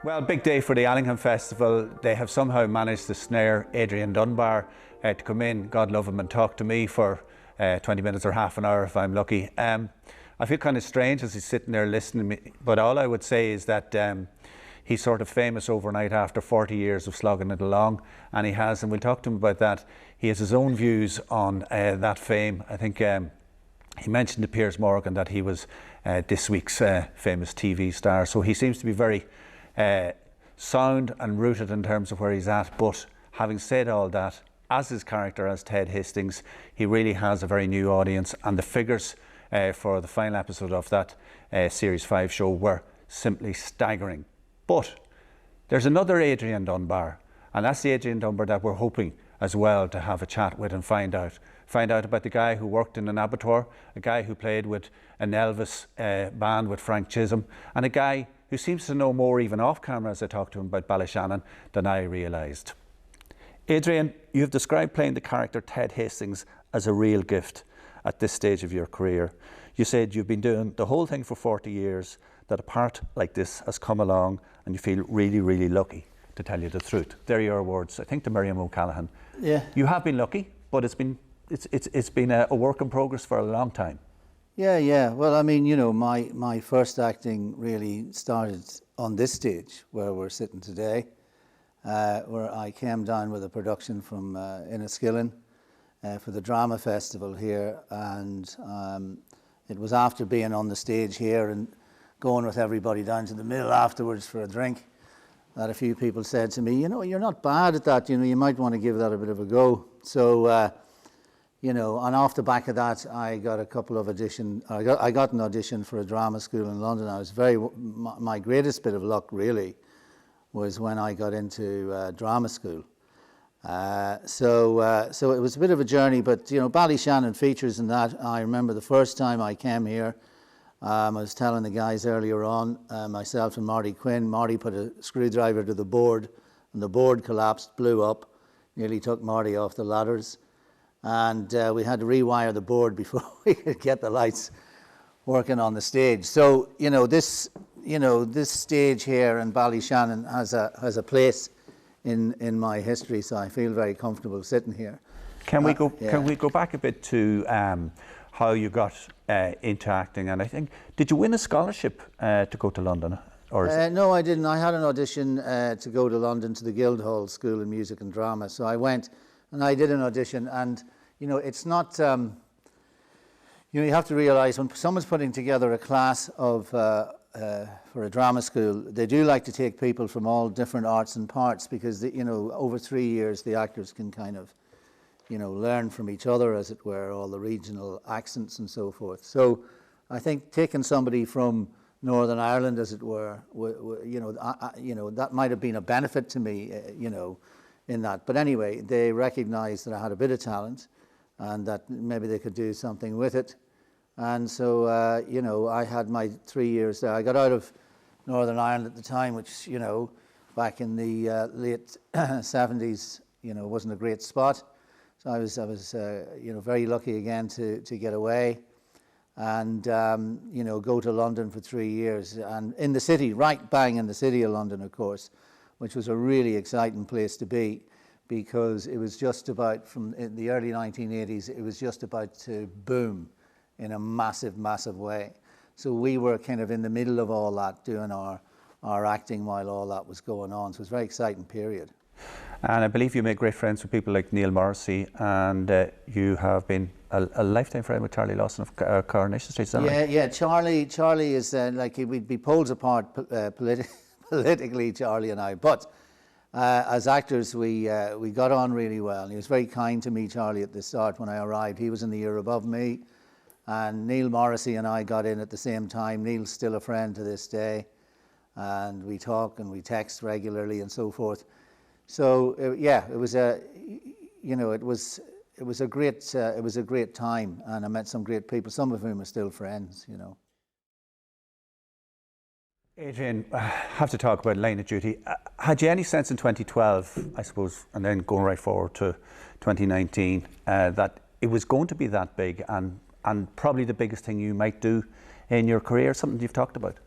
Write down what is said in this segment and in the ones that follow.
Well, big day for the Allingham Festival. They have somehow managed to snare Adrian Dunbar to come in, God love him, and talk to me for 20 minutes or half an hour if I'm lucky. I feel kind of strange as he's sitting there listening to me, but all I would say is that he's sort of famous overnight after 40 years of slogging it along, and he has, and we'll talk to him about that. He has his own views on that fame. I think he mentioned to Piers Morgan that he was this week's famous TV star, so he seems to be very sound and rooted in terms of where he's at. But having said all that, as his character, as Ted Hastings, he really has a very new audience, and the figures for the final episode of that Series 5 show were simply staggering. But there's another Adrian Dunbar, and that's the Adrian Dunbar that we're hoping as well to have a chat with and find out about the guy who worked in an abattoir, a guy who played with an Elvis band with Frank Chisholm, and a guy who seems to know more even off camera as I talked to him about Ballyshannon than I realised. Adrian, you've described playing the character Ted Hastings as a real gift at this stage of your career. You said you've been doing the whole thing for 40 years, that a part like this has come along and you feel really, really lucky, to tell you the truth. They're your words, I think, to Miriam O'Callaghan. Yeah. You have been lucky, but it's been a work in progress for a long time. Yeah. Well, I mean, you know, my first acting really started on this stage where we're sitting today, where I came down with a production from Enniskillen for the Drama Festival here, and it was after being on the stage here and going with everybody down to the mill afterwards for a drink that a few people said to me, you know, you're not bad at that, you know, you might want to give that a bit of a go. So, you know, and off the back of that, I got a couple of auditions. I got an audition for a drama school in London. I was my greatest bit of luck really was when I got into drama school. So it was a bit of a journey, but you know, Ballyshannon features in that. I remember the first time I came here, I was telling the guys earlier on, myself and Marty Quinn. Marty put a screwdriver to the board, and the board collapsed, blew up, nearly took Marty off the ladders. And we had to rewire the board before we could get the lights working on the stage. So you know, this stage here in Ballyshannon has a place in my history. So I feel very comfortable sitting here. Can we go back a bit to how you got into acting? And I think, did you win a scholarship to go to London? Or no, I didn't. I had an audition to go to London to the Guildhall School of Music and Drama. So I went. And I did an audition, and you know, it's not. You know, you have to realise when someone's putting together a class of for a drama school, they do like to take people from all different arts and parts, because you know, over 3 years the actors can kind of, you know, learn from each other, as it were, all the regional accents and so forth. So I think taking somebody from Northern Ireland, as it were, you know, that might have been a benefit to me, you know, in that. But anyway, they recognised that I had a bit of talent and that maybe they could do something with it. And so, you know, I had my 3 years there. I got out of Northern Ireland at the time, which, you know, back in the late 70s, you know, wasn't a great spot. So I was you know, very lucky again to get away and, you know, go to London for 3 years. And in the city, right bang in the city of London, of course, which was a really exciting place to be, because it was just about, from in the early 1980s, it was just about to boom in a massive, massive way. So we were kind of in the middle of all that, doing our acting while all that was going on. So it was a very exciting period. And I believe you made great friends with people like Neil Morrissey, and you have been a lifetime friend with Charlie Lawson of Coronation Street, is that right? Yeah, Charlie is like, we'd be poles apart politically, Charlie and I, but as actors we got on really well. And he was very kind to me, Charlie, at the start when I arrived. He was in the year above me, and Neil Morrissey and I got in at the same time. Neil's still a friend to this day, and we talk and we text regularly and so forth. So yeah, it was a, you know, it was a great time, and I met some great people, some of whom are still friends, you know. Adrian, I have to talk about Line of Duty. Had you any sense in 2012, I suppose, and then going right forward to 2019, that it was going to be that big and probably the biggest thing you might do in your career, something you've talked about?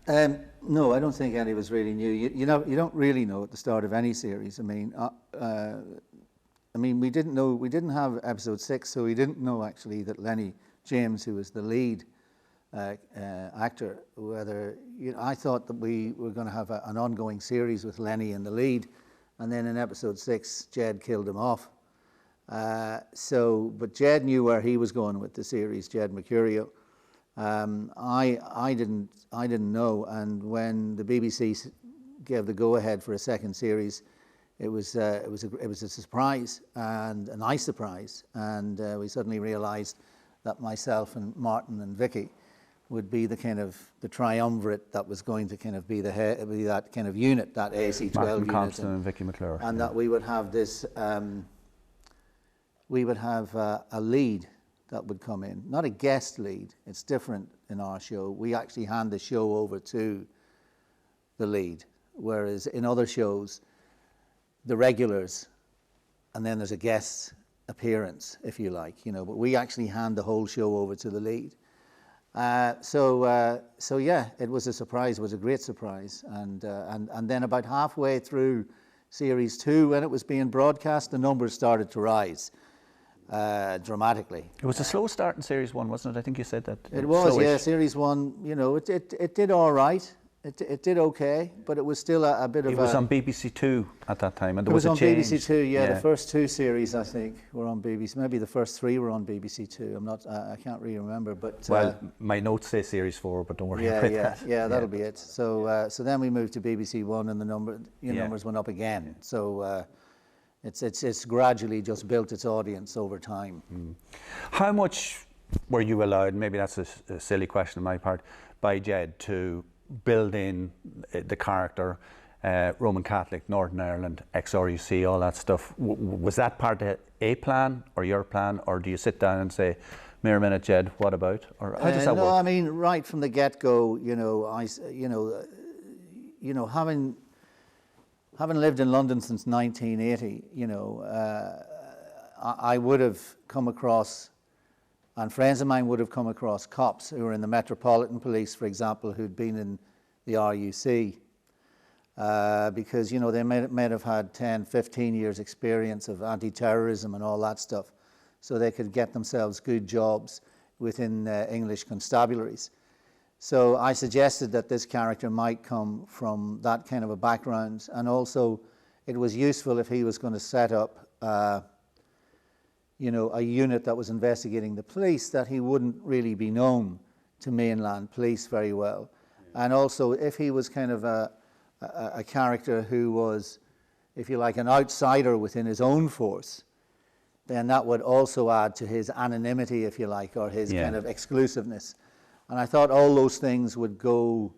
No, I don't think any was really new. You don't really know at the start of any series. We didn't have episode 6, so we didn't know actually that Lenny James, who was the lead actor, whether I thought that we were going to have an ongoing series with Lenny in the lead, and then in episode 6, Jed killed him off. But Jed knew where he was going with the series, Jed Mercurio. I didn't know, and when the BBC gave the go-ahead for a second series, it was a surprise, and a nice surprise, and we suddenly realised that myself and Martin and Vicky would be the kind of the triumvirate that was going to kind of be that kind of unit, that AC12 Martin unit, Compton and Vicky McClure, and that we would have this, we would have a lead that would come in, not a guest lead. It's different in our show. We actually hand the show over to the lead, whereas in other shows, the regulars, and then there's a guest appearance, if you like, but we actually hand the whole show over to the lead. So yeah, it was a surprise. It was a great surprise, and then about halfway through series 2, when it was being broadcast, the numbers started to rise dramatically. It was a slow start in series 1, wasn't it? I think you said that. It was, yeah. Series 1, it did all right. It did okay, but it was still a bit of a... It was on BBC 2 at that time, and there was a change. It was on BBC 2, yeah. The first 2 series, I think, were on BBC. Maybe the first 3 were on BBC 2. I can't really remember, but... Well, my notes say series 4, but don't worry about that. Yeah, that'll be it. So then we moved to BBC 1, and the numbers went up again. So it's gradually just built its audience over time. How much were you allowed, maybe that's a silly question on my part, by Jed to build in the character, Roman Catholic, Northern Ireland, ex-RUC, all that stuff? Was that part of a plan or your plan, or do you sit down and say, "Mere minute, Jed, what about?" Or how does that work? No, I mean, right from the get-go, having lived in London since 1980, I would have come across, and friends of mine would have come across, cops who were in the Metropolitan Police, for example, who'd been in the RUC, because, they may have had 10, 15 years experience of anti-terrorism and all that stuff, so they could get themselves good jobs within English constabularies. So I suggested that this character might come from that kind of a background, and also it was useful if he was going to set up a unit that was investigating the police, that he wouldn't really be known to mainland police very well. And also, if he was kind of a character who was, if you like, an outsider within his own force, then that would also add to his anonymity, if you like, or his kind of exclusiveness. And I thought all those things would go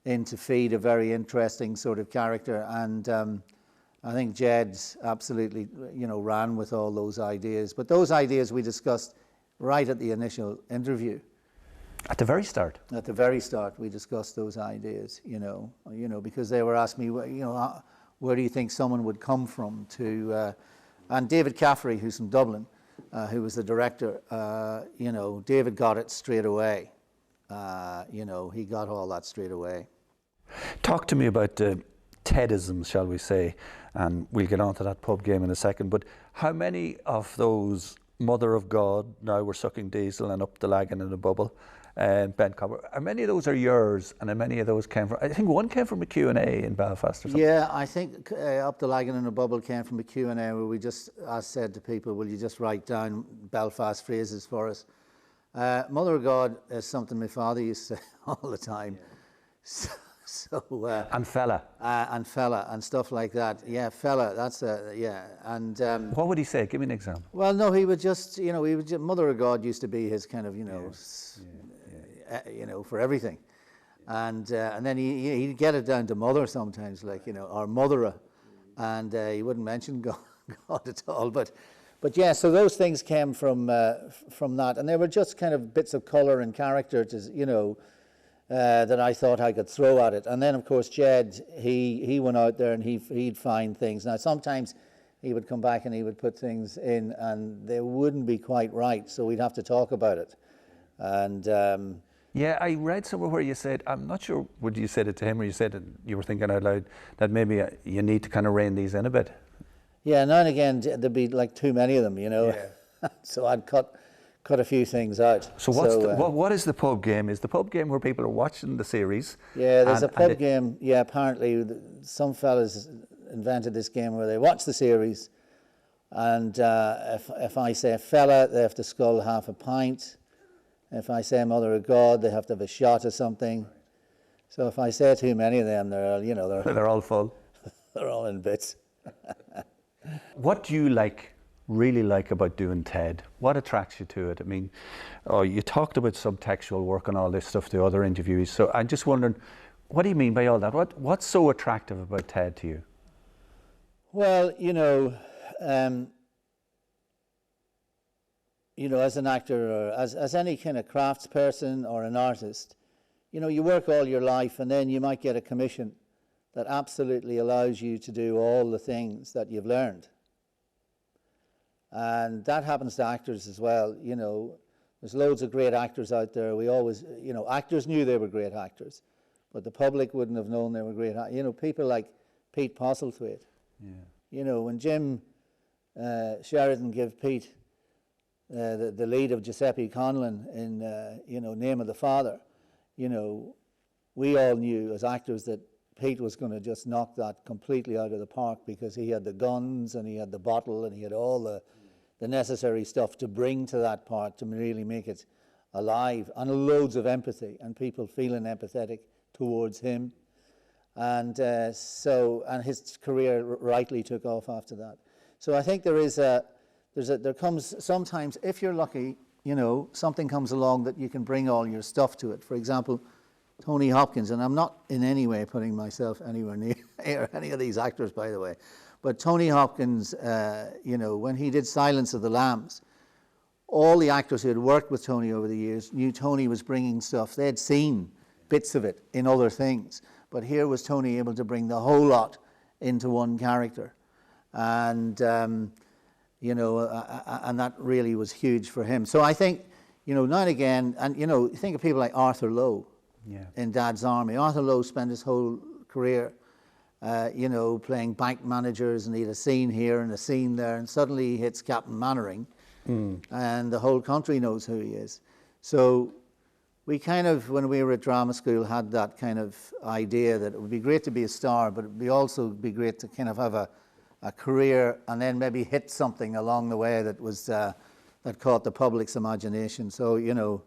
in to feed a very interesting sort of character. And I think Jed absolutely, ran with all those ideas. But those ideas we discussed right at the initial interview. At the very start? At the very start, we discussed those ideas, because they were asking me, where do you think someone would come from to... and David Caffrey, who's from Dublin, who was the director, David got it straight away. He got all that straight away. Talk to me about Tedisms, shall we say, and we'll get on to that pub game in a second, but how many of those Mother of God, now we're sucking diesel and up the lagan in a bubble, and Ben Cobber, how many of those are yours, and how many of those came from, I think one came from a Q&A in Belfast or something? Yeah, I think Up the Lagan in a Bubble came from a Q&A where we just said to people, will you just write down Belfast phrases for us? Mother of God is something my father used to say all the time. And fella. And fella and stuff like that. Yeah, fella, that's And what would he say? Give me an example. Well, no, he would just, Mother of God used to be his kind of, for everything. And then he'd get it down to mother sometimes, like, or mothera. And he wouldn't mention God at all. But yeah, so those things came from that. And they were just kind of bits of colour and character to, that I thought I could throw at it. And then, of course, Jed, he went out there and he'd find things. Now, sometimes he would come back and he would put things in and they wouldn't be quite right, so we'd have to talk about it. And Yeah, I read somewhere where you said, I'm not sure, would you said it to him or you said it, you were thinking out loud, that maybe you need to kind of rein these in a bit. Yeah, now and again there'd be like too many of them, you know. Yeah. So I'd cut a few things out. So what is the pub game? Is the pub game where people are watching the series? Yeah, there's a pub game. Yeah, apparently some fellas invented this game where they watch the series, and if I say a fella, they have to scull half a pint. If I say Mother of God, they have to have a shot of something. So if I say too many of them, they're all full. They're all in bits. What do you really like about doing TED? What attracts you to it? I mean, you talked about subtextual work and all this stuff to other interviewees. So I'm just wondering, what do you mean by all that? What's so attractive about TED to you? Well, as an actor or as any kind of craftsperson or an artist, you work all your life and then you might get a commission that absolutely allows you to do all the things that you've learned. And that happens to actors as well. There's loads of great actors out there. We always, actors knew they were great actors, but the public wouldn't have known they were great. People like Pete Postlethwaite. Yeah. When Jim Sheridan gave Pete the lead of Giuseppe Conlon in, Name of the Father, we all knew as actors that Pete was going to just knock that completely out of the park because he had the guns and he had the bottle and he had all the necessary stuff to bring to that part to really make it alive, and loads of empathy and people feeling empathetic towards him. And and his career rightly took off after that. So I think there comes sometimes, if you're lucky, something comes along that you can bring all your stuff to it. For example, Tony Hopkins, and I'm not in any way putting myself anywhere near any of these actors, by the way, but Tony Hopkins, when he did Silence of the Lambs, all the actors who had worked with Tony over the years knew Tony was bringing stuff. They'd seen bits of it in other things, but here was Tony able to bring the whole lot into one character. And, and that really was huge for him. So I think, now and again, and, think of people like Arthur Lowe. Yeah. In Dad's Army. Arthur Lowe spent his whole career, playing bank managers, and he had a scene here and a scene there, and suddenly he hits Captain Mannering, and the whole country knows who he is. So we kind of, when we were at drama school, had that kind of idea that it would be great to be a star, but it would also be great to kind of have a career and then maybe hit something along the way that was that caught the public's imagination. So,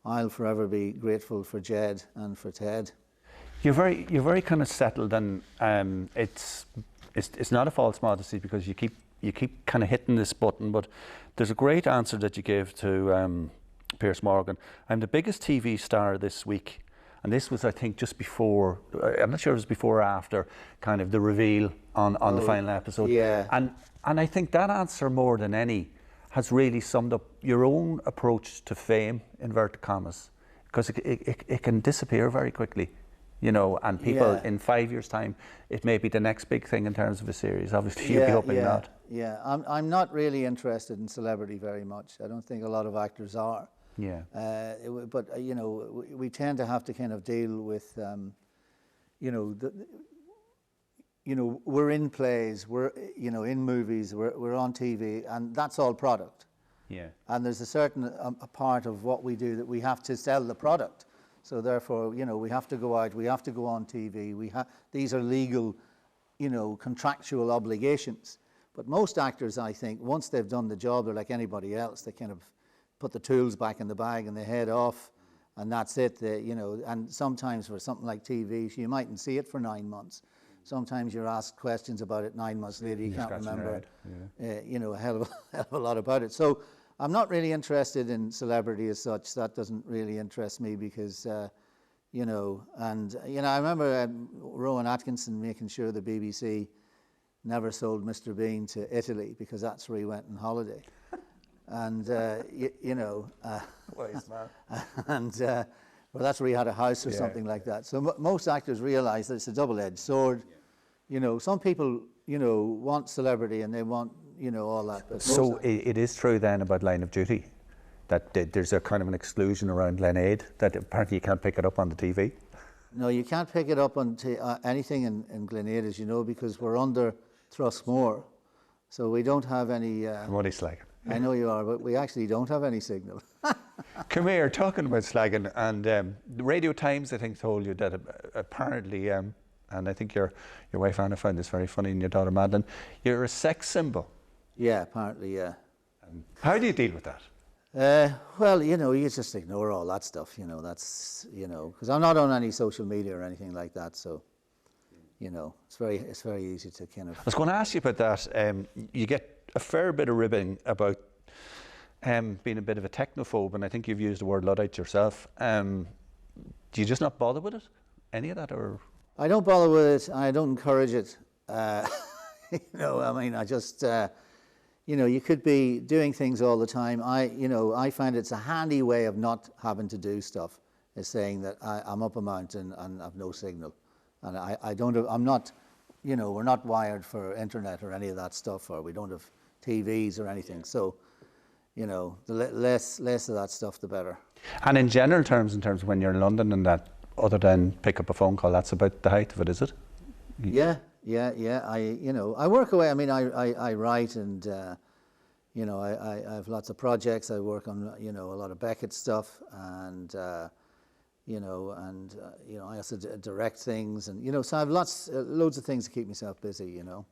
I'll forever be grateful for Jed and for Ted. You're very kind of settled, and it's not a false modesty because you keep kind of hitting this button. But there's a great answer that you gave to Pierce Morgan. I'm the biggest TV star this week, and this was, I think, just before. I'm not sure if it was before or after kind of the reveal on the final episode. Yeah. And I think that answer more than any has really summed up your own approach to fame, inverted commas, because it can disappear very quickly, and people in 5 years' time, it may be the next big thing in terms of a series. Obviously, you'd be hoping not. Yeah, I'm not really interested in celebrity very much. I don't think a lot of actors are. Yeah. But we tend to have to kind of deal with, we're in plays, we're in movies, we're on TV, and that's all product. Yeah. And there's a certain a part of what we do that we have to sell the product. So therefore, we have to go out, we have to go on TV. These are legal, contractual obligations. But most actors, I think, once they've done the job, they're like anybody else. They kind of put the tools back in the bag and they head off, and that's it. And sometimes for something like TV, you mightn't see it for 9 months. Sometimes you're asked questions about it 9 months later, you can't remember, a hell of a lot about it. So I'm not really interested in celebrity as such. That doesn't really interest me because, I remember Rowan Atkinson making sure the BBC never sold Mr. Bean to Italy because that's where he went on holiday. And, Wise man. And that's where he had a house or something like that. So most actors realise that it's a double-edged sword. Some people, want celebrity and they want, all that. But so it is true then about Line of Duty. that there's a kind of an exclusion around Glenade, that apparently you can't pick it up on the TV? No, you can't pick it up on anything in Glenade, as you know, because we're under Thrussmore, so we don't have any... I'm only slagging. I know you are, but we actually don't have any signal. Come here, talking about slagging, and the Radio Times, I think, told you that apparently, and I think your wife Anna found this very funny, and your daughter Madeline, you're a sex symbol. Yeah, apparently, yeah. How do you deal with that? Well, you know, you just ignore all that stuff, you know, that's, you know, because I'm not on any social media or anything like that, so, you know, it's very easy to kind of... I was going to ask you about that. You get a fair bit of ribbing about being a bit of a technophobe, and I think you've used the word Luddite yourself. Do you just not bother with it? Any of that, or...? I don't bother with it, I don't encourage it. You know, I mean, I just... you know, you could be doing things all the time. I find it's a handy way of not having to do stuff, is saying that I'm up a mountain and I've no signal. And I'm not, you know, we're not wired for internet or any of that stuff, or we don't have TVs or anything. So, you know, the less of that stuff, the better. And in general terms, in terms of when you're in London and that, other than pick up a phone call, that's about the height of it, is it? Yeah. You know, I work away. I mean, I write, and you know, I have lots of projects. I work on, you know, a lot of Beckett stuff, and you know, I also direct things, and you know, so I have loads of things to keep myself busy. You know.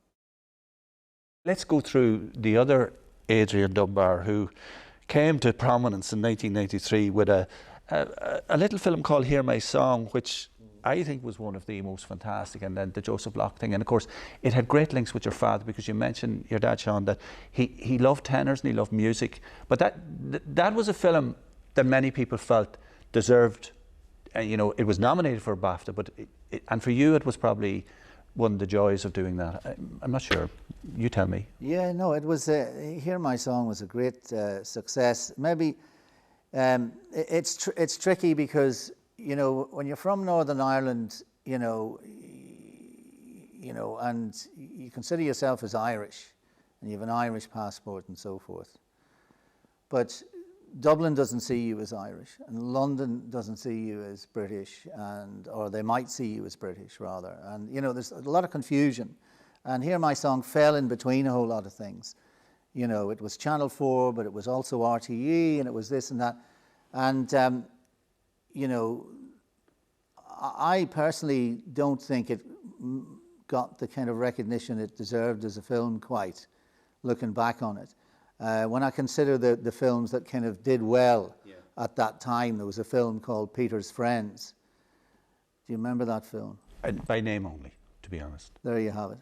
Let's go through the other Adrian Dunbar, who came to prominence in 1993 with a little film called Hear My Song, which I think was one of the most fantastic, and then the Joseph Locke thing. And of course, it had great links with your father, because you mentioned your dad, Sean, that he loved tenors and he loved music. But that was a film that many people felt deserved, you know, it was nominated for a BAFTA, but and for you, it was probably one of the joys of doing that. I'm not sure. You tell me. Yeah, no, it was, Hear My Song was a great success. Maybe it's tricky because, you know, when you're from Northern Ireland, you know, and you consider yourself as Irish, and you have an Irish passport and so forth, but Dublin doesn't see you as Irish, and London doesn't see you as British, or they might see you as British rather, and you know, there's a lot of confusion. And Hear My Song fell in between a whole lot of things. You know, it was Channel 4, but it was also RTE, and it was this and that, and you know, I personally don't think it got the kind of recognition it deserved as a film, quite, looking back on it. When I consider the films that kind of did well at that time, there was a film called Peter's Friends. Do you remember that film? By name only, to be honest. There you have it.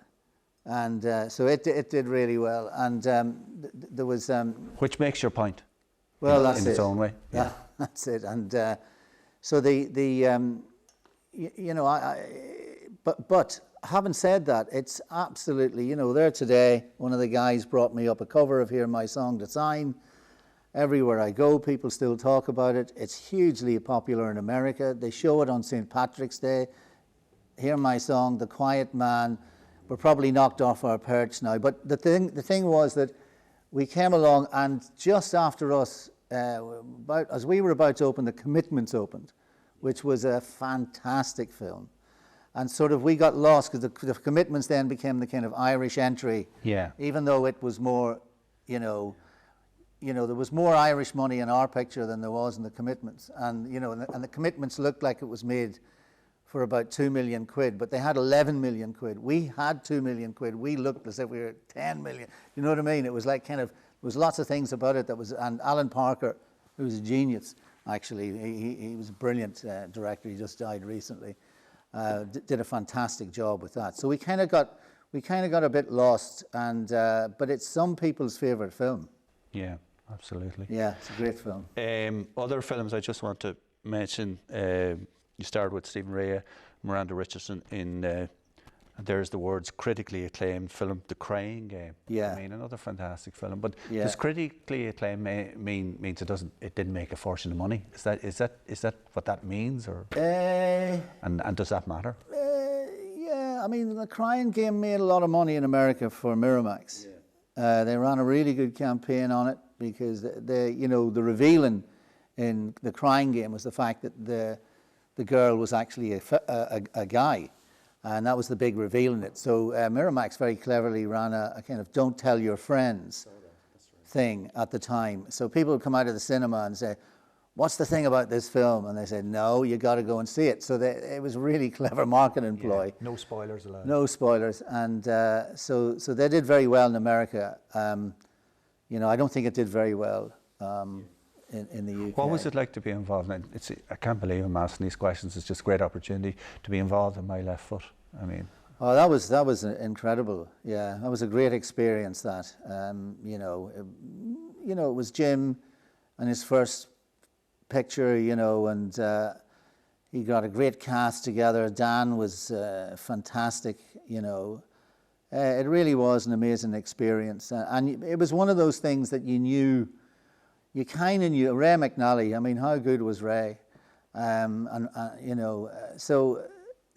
And so it did really well. And there was... Which makes your point. Well, that's it. In its own way. Yeah, that's it. And so you know, but having said that, it's absolutely, you know, there today, one of the guys brought me up a cover of Hear My Song to sign. Everywhere I go, people still talk about it. It's hugely popular in America. They show it on St. Patrick's Day. Hear My Song, The Quiet Man. We're probably knocked off our perch now. But the thing was that we came along, and just after us, as we were about to open, The Commitments opened, which was a fantastic film. And sort of we got lost, because the Commitments then became the kind of Irish entry. Yeah. Even though it was more, you know, there was more Irish money in our picture than there was in The Commitments. And, you know, and the Commitments looked like it was made for about 2 million quid, but they had 11 million quid. We had 2 million quid. We looked as if we were 10 million. You know what I mean? It was like kind of, there was lots of things about it that was, and Alan Parker, who was a genius, actually, he was a brilliant director. He just died recently. Did a fantastic job with that. So we kind of got a bit lost, and but it's some people's favourite film. Yeah, absolutely. Yeah, it's a great film. Other films I just want to mention. You starred with Stephen Rea, Miranda Richardson in. There's the words critically acclaimed film, The Crying Game. Yeah. I mean, another fantastic film. But does critically acclaimed means it didn't make a fortune of money? Is that what that means, or? And does that matter? Yeah, I mean, The Crying Game made a lot of money in America for Miramax. Yeah. They ran a really good campaign on it because the revealing in The Crying Game was the fact that the girl was actually a guy, and that was the big reveal in it. So Miramax very cleverly ran a kind of "don't tell your friends" thing at the time. So people would come out of the cinema and say, "What's the thing about this film?" And they said, "No, you got to go and see it." So it was a really clever marketing ploy. Yeah, no spoilers allowed. No spoilers, and so they did very well in America. I don't think it did very well in the UK. What was it like to be involved in it? I can't believe I'm asking these questions. It's just a great opportunity to be involved in My Left Foot. I mean, oh, that was incredible. Yeah, that was a great experience. That it was Jim and his first picture, and he got a great cast together. Dan was fantastic. It really was an amazing experience, and it was one of those things that you kind of knew. Ray McNally, I mean, how good was Ray? So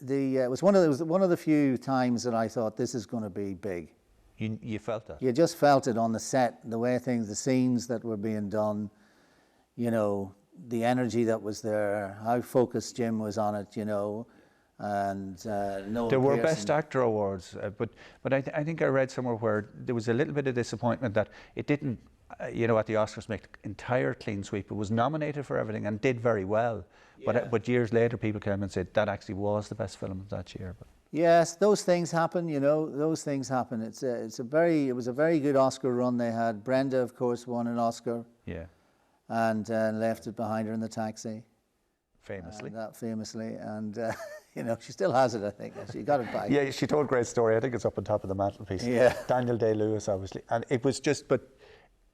it was one of the few times that I thought this is going to be big. You felt that? You just felt it on the set, the way the scenes that were being done, the energy that was there, how focused Jim was on it, and Noel there were Pearson. Best Actor awards, but I think I read somewhere where there was a little bit of disappointment that it didn't, at the Oscars, make the entire clean sweep. It was nominated for everything and did very well, but years later people came and said that actually was the best film of that year. But yes, those things happen. Those things happen. It was a very good Oscar run they had. Brenda, of course, won an Oscar. Yeah. And left it behind her in the taxi. Famously. And she still has it, I think. She got it back. Yeah, she told a great story. I think it's up on top of the mantelpiece. Yeah. Daniel Day-Lewis, obviously. And it was just, but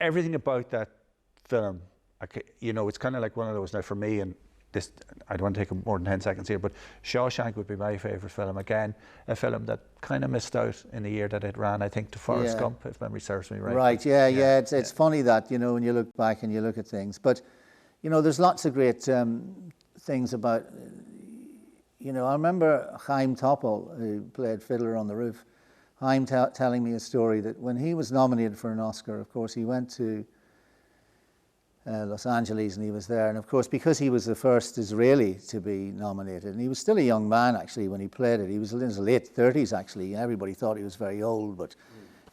everything about that film, it's kind of like one of those, now for me, and this, I don't want to take more than 10 seconds here, but Shawshank would be my favourite film. Again, a film that kind of missed out in the year that it ran, I think, to Forrest Gump, if memory serves me right. Right, yeah. It's funny that, when you look back and you look at things. But, there's lots of great things about, I remember Chaim Topol, who played Fiddler on the Roof, Chaim telling me a story that when he was nominated for an Oscar, of course, he went to Los Angeles and he was there. And of course, because he was the first Israeli to be nominated, and he was still a young man actually when he played it. He was in his late 30s actually. Everybody thought he was very old, but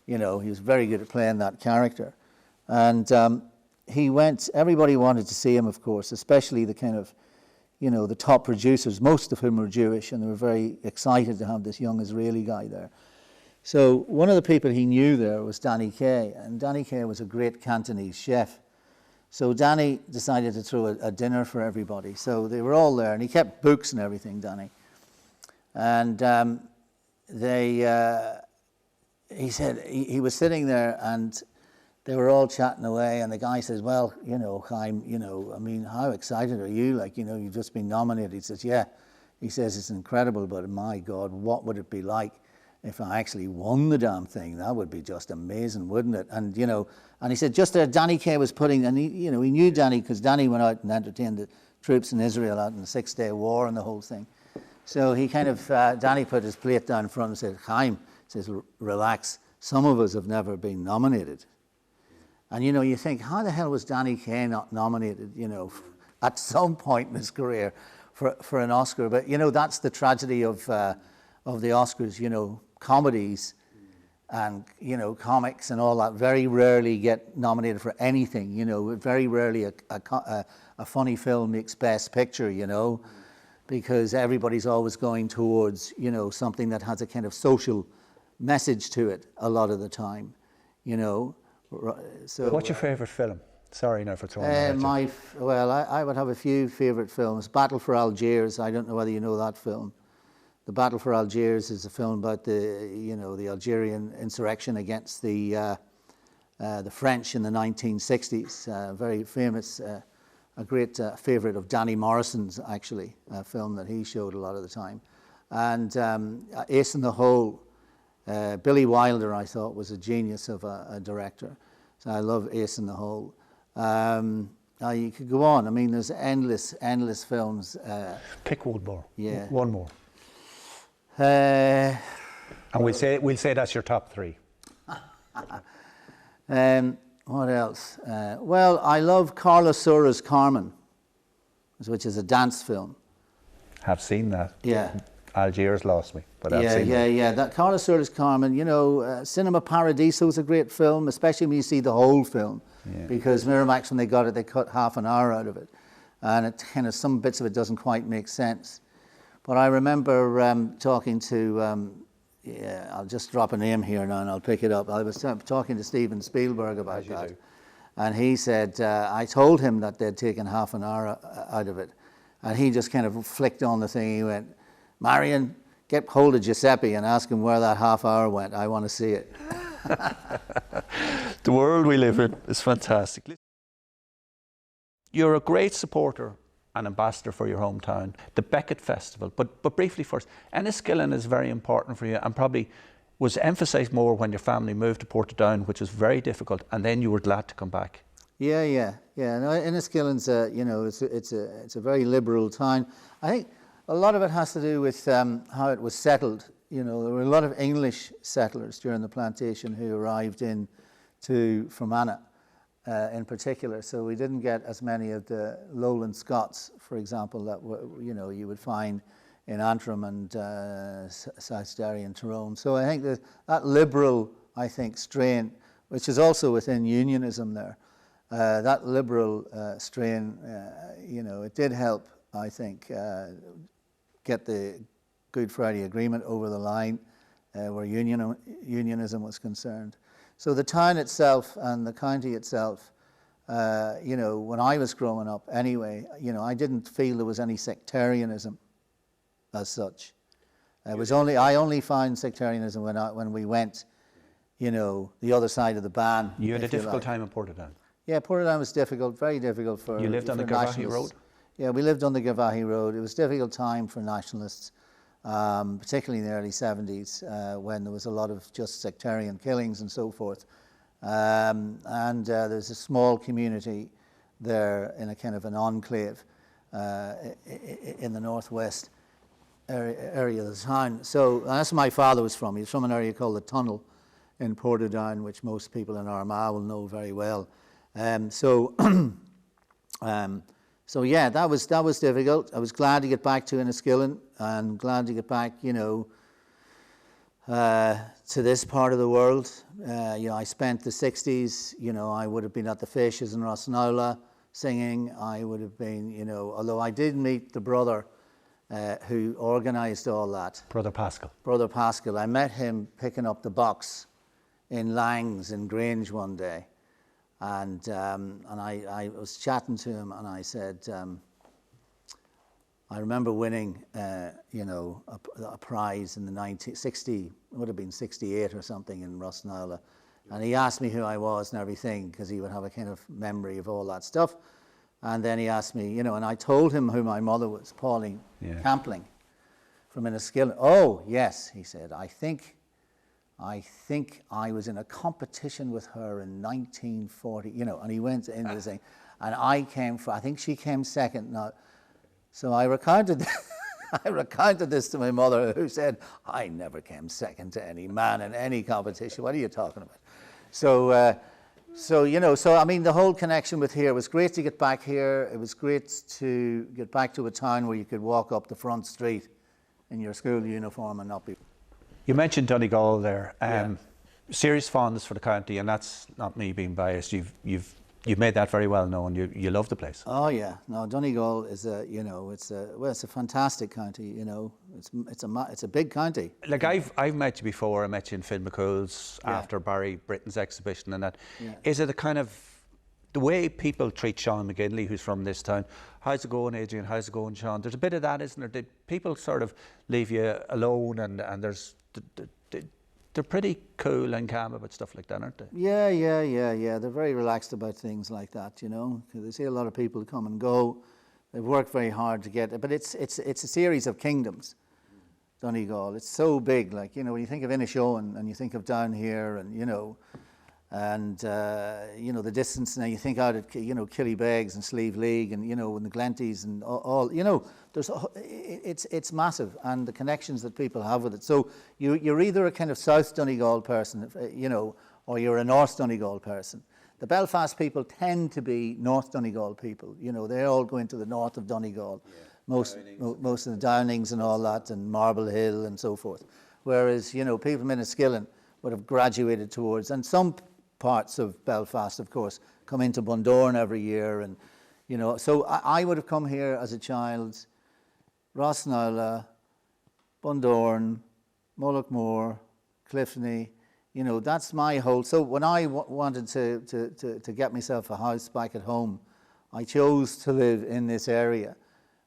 he was very good at playing that character. And he went, everybody wanted to see him, of course, especially the kind of, the top producers, most of whom were Jewish, and they were very excited to have this young Israeli guy there. So one of the people he knew there was Danny Kaye, and Danny Kaye was a great Cantonese chef. So Danny decided to throw a dinner for everybody. So they were all there, and he kept books and everything, Danny. And he said he was sitting there, and they were all chatting away, and the guy says, "Well, Chaim, I mean, how excited are you? Like, you've just been nominated." He says, "Yeah." He says, "It's incredible, but my God, what would it be like if I actually won the damn thing? That would be just amazing, wouldn't it?" And and he said, just there, Danny Kaye was putting, and he knew Danny because Danny went out and entertained the troops in Israel out in the 6-day war and the whole thing. So he kind of, Danny put his plate down in front and said, "Chaim," says, "relax. Some of us have never been nominated." And you think, how the hell was Danny Kaye not nominated? At some point in his career for an Oscar? But that's the tragedy of the Oscars. Comedies and comics and all that very rarely get nominated for anything. Very rarely a funny film makes Best Picture. Because everybody's always going towards something that has a kind of social message to it a lot of the time. So what's your favourite film? Sorry now for throwing that at you. I would have a few favourite films. Battle for Algiers. I don't know whether you know that film. The Battle for Algiers is a film about the Algerian insurrection against the French in the 1960s. Very famous, a great favourite of Danny Morrison's, actually, a film that he showed a lot of the time. And Ace in the Hole. Billy Wilder, I thought, was a genius of a director. So I love Ace in the Hole. You could go on. I mean, there's endless films. Pick one more. Yeah. One more. And we'll say that's your top three. What else? Well, I love Carla Sura's Carmen, which is a dance film. Have seen that. Yeah. Algiers lost me, but I've seen that. Yeah. That Carla Sura's Carmen, you know, Cinema Paradiso is a great film, especially when you see the whole film. Yeah. Because Miramax, when they got it, they cut half an hour out of it. And it kind of, some bits of it doesn't quite make sense. But I remember talking to, I'll just drop a name here now and I'll pick it up. I was talking to Steven Spielberg about that. And he said, I told him that they'd taken half an hour out of it. And he just kind of flicked on the thing. He went, Marion, get hold of Giuseppe and ask him where that half hour went. I want to see it. The world we live in is fantastic. You're a great supporter and ambassador for your hometown, the Beckett Festival. But briefly first, Enniskillen is very important for you and probably was emphasised more when your family moved to Portadown, which was very difficult, and then you were glad to come back. Yeah. No, Enniskillen's it's a very liberal town. I think a lot of it has to do with how it was settled. You know, there were a lot of English settlers during the plantation who arrived in to Fermanagh in particular. So we didn't get as many of the Lowland Scots, for example, that you would find in Antrim and South Derry and Tyrone. So I think that liberal, strain, which is also within unionism there, that liberal strain, it did help, I think, get the Good Friday Agreement over the line where unionism was concerned. So the town itself and the county itself, when I was growing up anyway, I didn't feel there was any sectarianism as such. I only found sectarianism when we went, the other side of the ban. You had a difficult time in Portadown. Yeah, Portadown was difficult, very difficult for You lived on the Garvaghey Road? Yeah, we lived on the Garvaghey Road. It was a difficult time for nationalists, particularly in the early 70s, when there was a lot of just sectarian killings and so forth. There's a small community there in a kind of an enclave in the northwest area of the town. So that's where my father was from. He was from an area called the Tunnel in Portadown, which most people in Armagh will know very well. So yeah, that was difficult. I was glad to get back to Enniskillen and glad to get back, to this part of the world. I spent the 60s, I would have been at the Fishes in Rossnowla singing. I would have been, although I did meet the brother who organised all that. Brother Pascal. Brother Pascal. I met him picking up the box in Langs in Grange one day. And I was chatting to him, and I said, I remember winning, a prize in the 1960, it would have been 68 or something in Rossnowla. And he asked me who I was and everything, because he would have a kind of memory of all that stuff. And then he asked me, and I told him who my mother was, Pauline Campling from Enniskillen. Oh, yes, he said, I think I was in a competition with her in 1940, and he went into the thing, and I think she came second. Now, so I recounted this to my mother, who said, I never came second to any man in any competition. What are you talking about? So I mean, the whole connection with here, it was great to get back here. It was great to get back to a town where you could walk up the front street in your school uniform and not be... You mentioned Donegal there. Serious fondness for the county, and that's not me being biased. You've made that very well known. You love the place. Oh yeah, no, Donegal is it's a fantastic county. It's a big county. Like I've met you before. I met you in Finn McCool's after Barry Britain's exhibition and that. Yeah. Is it a kind of the way people treat Sean McGinley, who's from this town? How's it going, Adrian? How's it going, Sean? There's a bit of that, isn't there? Did people sort of leave you alone and there's they're pretty cool and calm about stuff like that, aren't they? Yeah. They're very relaxed about things like that, because they see a lot of people come and go. They've worked very hard to get it, but it's a series of kingdoms, Donegal. It's so big, like, when you think of Inishowen and you think of down here and, the distance now, you think out at, Killybegs and Slieve League and, and the Glenties and all, it's massive, and the connections that people have with it. So you're either a kind of South Donegal person, or you're a North Donegal person. the Belfast people tend to be North Donegal people. You know, they all go into the north of Donegal, most of the Downings and all that, and Marble Hill and so forth. Whereas, you know, people from Enniskillen would have graduated towards, and some parts of Belfast, of course, come into Bundoran every year, and you know, so I would have come here as a child, Rossnowla, Bundoran, Mullaghmore, Clifney, you know, that's my whole. So when I wanted to get myself a house back at home, I chose to live in this area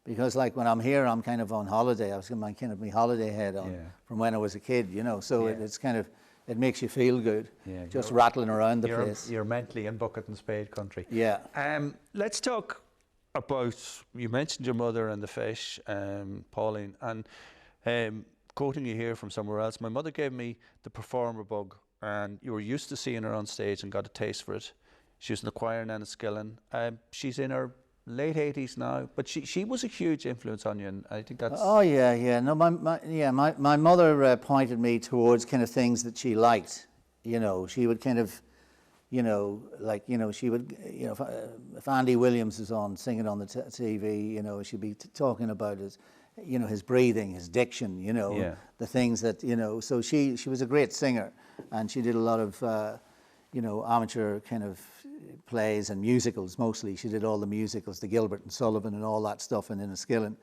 because, like, when I'm here, I'm kind of on holiday. I was my kind of my holiday head on from when I was a kid, you know. So it's kind of, it makes you feel good, just rattling around the place. You're mentally in bucket and spade country. Yeah. Let's talk about, you mentioned your mother and the fish, Pauline, and quoting you here from somewhere else, my mother gave me the performer bug, and you were used to seeing her on stage and got a taste for it. She was in the choir in Enniskillen. She's in her late 80s now, but she was a huge influence on you, and I think that's... Oh, yeah. No, my mother pointed me towards kind of things that she liked. You know, she would kind of, you know, like, you know, she would, you know, if Andy Williams is on singing on the TV, you know, she'd be talking about his, you know, his breathing, his diction, you know, the things that, you know, so she was a great singer, and she did a lot of, you know, amateur kind of plays and musicals mostly. She did all the musicals, the Gilbert and Sullivan and all that stuff in Enniskillen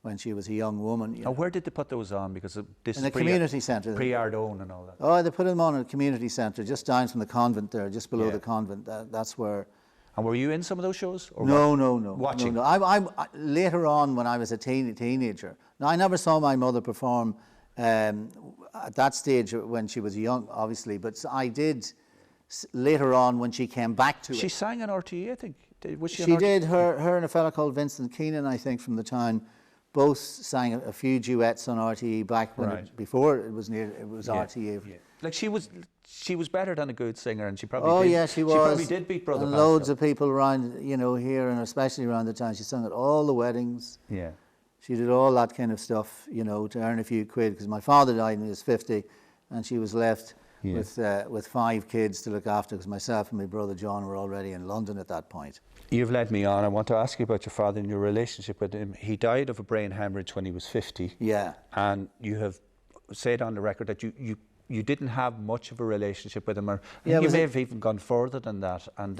when she was a young woman. You know. And where did they put those on? Because this in the community centre. Pre-Ardone and all that. Oh, they put them on in a community centre just down from the convent there, just below the convent. That's where... And were you in some of those shows? Or no. Watching? No. I later on, when I was a teenager, now I never saw my mother perform at that stage when she was young, obviously, but I did later on when she came back to it. She sang on RTE, I think. Was she? She did. Her and a fella called Vincent Keenan, I think, from the town, both sang a few duets on RTE back when before it was RTE. Yeah. Like she was better than a good singer, and she probably she was. She probably did beat Brother and Pascal. Loads of people around, you know, here and especially around the town. She sang at all the weddings. Yeah. She did all that kind of stuff, you know, to earn a few quid, because my father died when he was 50, and she was left with 5 kids to look after, because myself and my brother John were already in London at that point. You've led me on. I want to ask you about your father and your relationship with him. He died of a brain hemorrhage when he was 50. Yeah. And you have said on the record that you didn't have much of a relationship with him, or you may have even gone further than that. And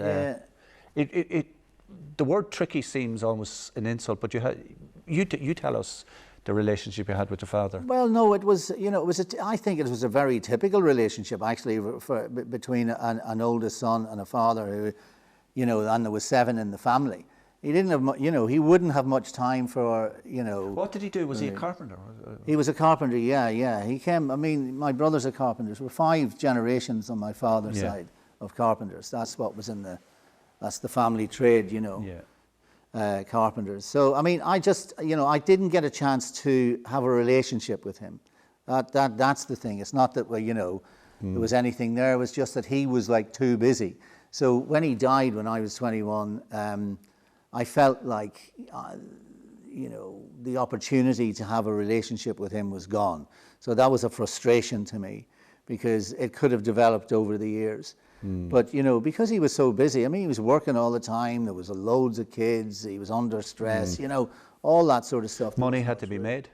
the word tricky seems almost an insult, but you tell us the relationship you had with your father. Well, no, it was, you know, I think it was a very typical relationship actually between an oldest son and a father who, you know, and there was 7 in the family. He didn't have, you know, he wouldn't have much time for, you know. What did he do? Was he a carpenter? He was a carpenter, yeah. He came, I mean, my brothers are carpenters. We're 5 generations on my father's side of carpenters. That's what was that's the family trade, you know. Yeah. Carpenters. So, I mean, I just, you know, I didn't get a chance to have a relationship with him. That's the thing. It's not that, well, you know, there was anything there. It was just that he was like too busy. So when he died when I was 21, I felt like, you know, the opportunity to have a relationship with him was gone. So that was a frustration to me, because it could have developed over the years. But, you know, because he was so busy, I mean, he was working all the time, there was loads of kids, he was under stress, you know, all that sort of stuff. Money had to be made.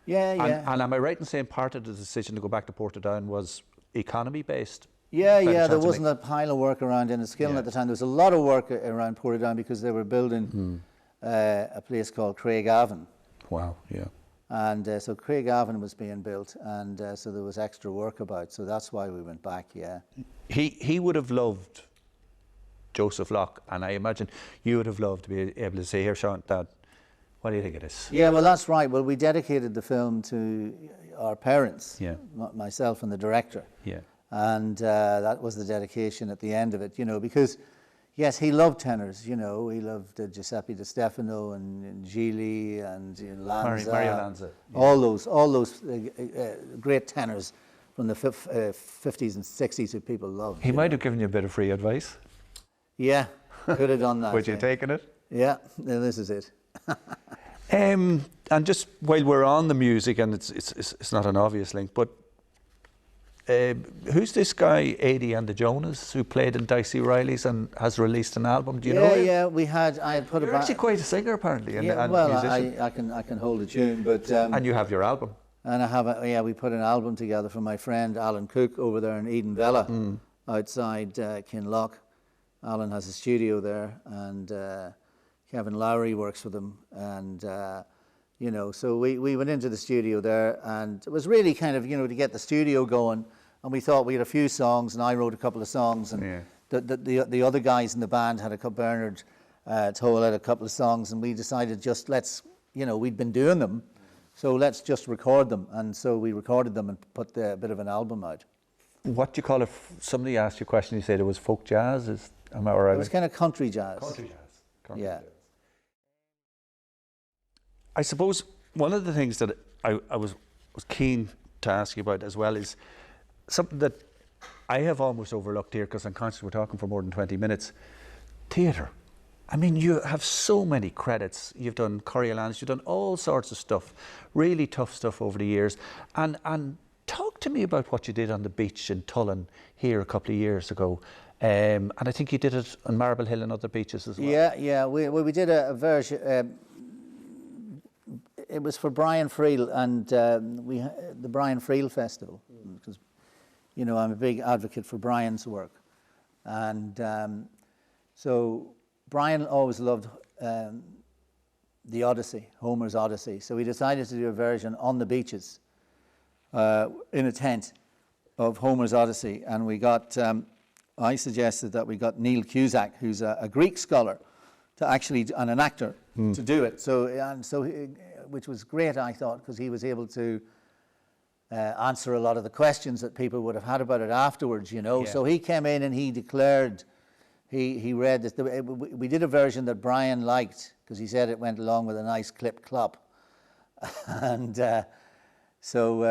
Yeah. And am I right in saying part of the decision to go back to Portadown was economy-based? Yeah, there wasn't a pile of work around Enniskillen at the time. There was a lot of work around Portadown because they were building a place called Craigavon. Wow, yeah. And so Craigavon was being built, and so there was extra work about. So that's why we went back, yeah. He would have loved Joseph Locke, and I imagine you would have loved to be able to say, here, Sean, Dad, what do you think of this? Yeah, well, that's right. Well, we dedicated the film to our parents, myself and the director. Yeah. And that was the dedication at the end of it, you know, because, yes, he loved tenors, you know. He loved Giuseppe Di Stefano and Gili and Lanza. Mario Lanza. Yeah. All those great tenors from the 50s and 60s who people loved. He might have given you a bit of free advice. Yeah, could have done that. Would you taken it? Yeah, this is it. And just while we're on the music, and it's not an obvious link, but who's this guy, Adi and the Jonas, who played in Dicey Riley's and has released an album? Do you know him? Yeah, I had put You're actually quite a singer, apparently, and well, musician. I can hold a tune, but... and you have your album. And I have we put an album together for my friend Alan Cook over there in Eden Villa, outside Kinloch. Alan has a studio there, and Kevin Lowry works with him, and you know, so we went into the studio there, and it was really kind of, you know, to get the studio going, and we thought we had a few songs, and I wrote a couple of songs, and the other guys in the band had Bernard Toll had a couple of songs, and we decided just let's, you know, we'd been doing them, so let's just record them, and so we recorded them and put a bit of an album out. What do you call it? Somebody asked you a question, you said it was folk jazz, am I right? It was kind of country jazz. Country jazz. Country yeah. jazz. I suppose one of the things that I was keen to ask you about as well is something that I have almost overlooked here, because I'm conscious we're talking for more than 20 minutes. Theatre. I mean, you have so many credits. You've done Coriolanus, you've done all sorts of stuff, really tough stuff over the years. And talk to me about what you did on the beach in Tullen here a couple of years ago. And I think you did it on Marble Hill and other beaches as well. Yeah. We did a version. It was for Brian Friel and the Brian Friel Festival, because, you know, I'm a big advocate for Brian's work, and so Brian always loved the Odyssey, Homer's Odyssey. So we decided to do a version on the beaches in a tent of Homer's Odyssey, and we got. I suggested that we got Neil Cusack, who's a Greek scholar, to actually and an actor to do it. Which was great, I thought, because he was able to answer a lot of the questions that people would have had about it afterwards, you know. Yeah. So he came in and he declared, he read that we did a version that Brian liked, because he said it went along with a nice clip-clop. And so